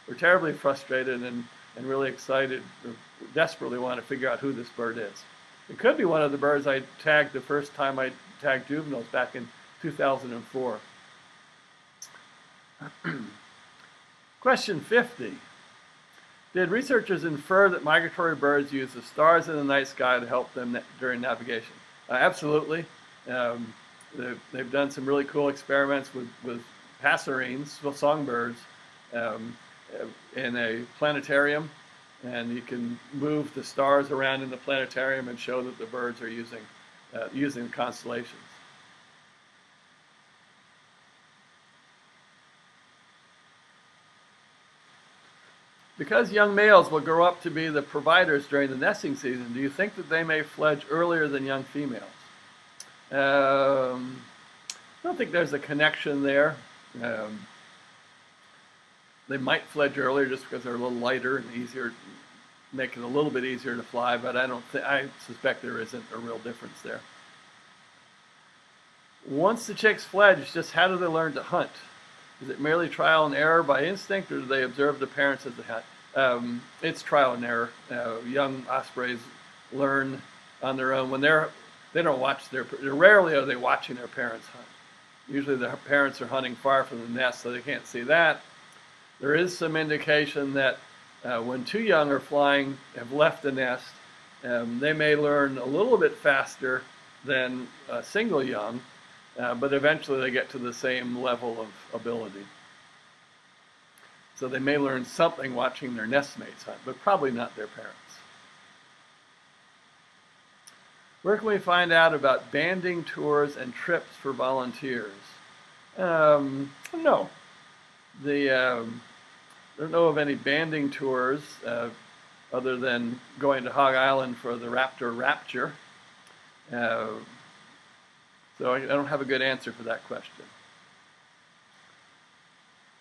we're terribly frustrated and really excited, or desperately want to figure out who this bird is. It could be one of the birds I tagged the first time I tagged juveniles back in 2004. Question 50. Did researchers infer that migratory birds use the stars in the night sky to help them during navigation? Absolutely. They've done some really cool experiments with passerines, songbirds, in a planetarium, and you can move the stars around in the planetarium and show that the birds are using constellations. Because young males will grow up to be the providers during the nesting season, do you think that they may fledge earlier than young females? I don't think there's a connection there. They might fledge earlier just because they're a little lighter and easier, make it a little bit easier to fly, but I suspect there isn't a real difference there. Once the chicks fledge, just how do they learn to hunt? Is it merely trial and error by instinct, or do they observe the parents as they hunt? It's trial and error. Young ospreys learn on their own. When they don't watch rarely are they watching their parents hunt. Usually their parents are hunting far from the nest, so they can't see that. There is some indication that when two young are flying, have left the nest, they may learn a little bit faster than a single young, but eventually they get to the same level of ability. So they may learn something watching their nestmates hunt, but probably not their parents. Where can we find out about banding tours and trips for volunteers? No. I don't know of any banding tours other than going to Hog Island for the Raptor Rapture. So I don't have a good answer for that question.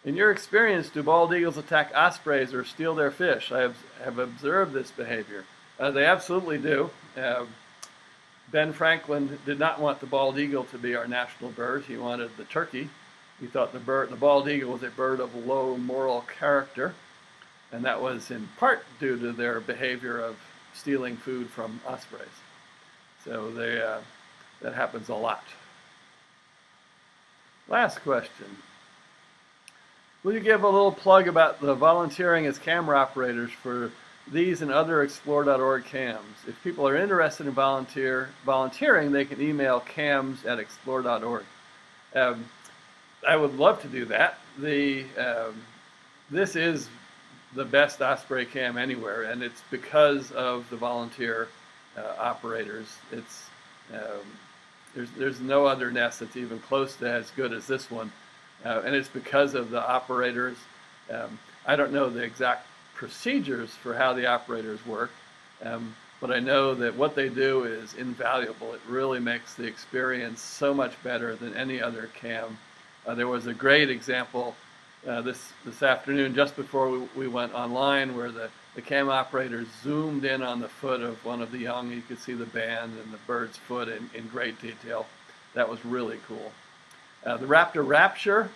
In your experience, do bald eagles attack ospreys or steal their fish? I have observed this behavior. They absolutely do. Ben Franklin did not want the bald eagle to be our national bird. He wanted the turkey. He thought the bald eagle was a bird of low moral character, and that was in part due to their behavior of stealing food from ospreys. So that happens a lot. Last question. Will you give a little plug about the volunteering as camera operators for these and other explore.org cams? If people are interested in volunteering, they can email cams@explore.org. I would love to do that. This is the best Osprey cam anywhere, and it's because of the volunteer operators. There's no other nest that's even close to as good as this one, and it's because of the operators. I don't know the exact procedures for how the operators work, but I know that what they do is invaluable. It really makes the experience so much better than any other cam. There was a great example this afternoon, just before we went online, where the cam operator zoomed in on the foot of one of the young. You could see the band and the bird's foot in great detail. That was really cool. The Raptor Rapture,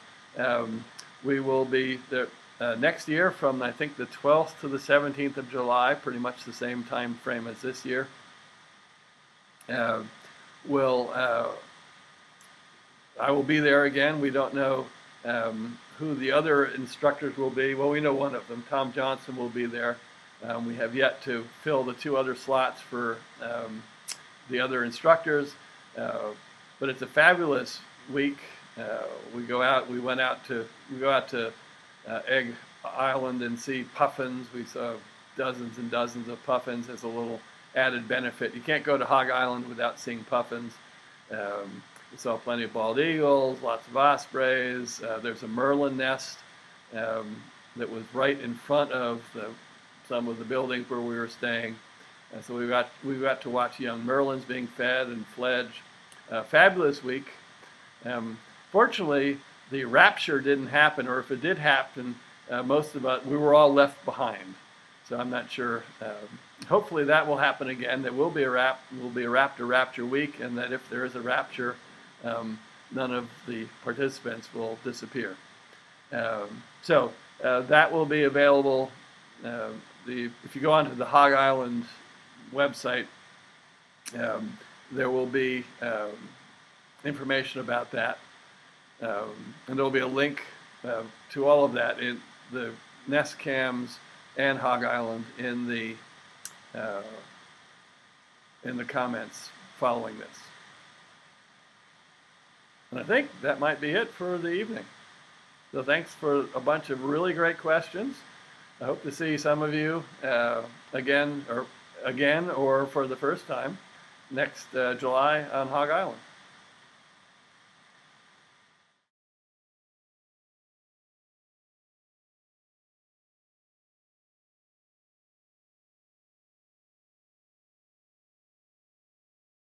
we will be there next year from, I think, the 12th to the 17th of July, pretty much the same time frame as this year. I will be there again. We don't know who the other instructors will be. Well, we know one of them. Tom Johnson will be there. We have yet to fill the 2 other slots for the other instructors, but it's a fabulous week. We go out to Egg Island and see puffins. We saw dozens and dozens of puffins as a little added benefit. You can't go to Hog Island without seeing puffins. We saw plenty of bald eagles, lots of ospreys. There's a merlin nest that was right in front of some of the buildings where we were staying. So we got to watch young merlins being fed and fledge. Fabulous week. Fortunately, the rapture didn't happen, or if it did happen, we were all left behind. So I'm not sure. Hopefully that will happen again. There will be a Raptor Rapture week, and that if there is a rapture, none of the participants will disappear. So that will be available. If you go onto the Hog Island website, there will be information about that, and there will be a link to all of that in the nest cams and Hog Island in the comments following this. And I think that might be it for the evening. So thanks for a bunch of really great questions. I hope to see some of you again or for the first time next July on Hog Island.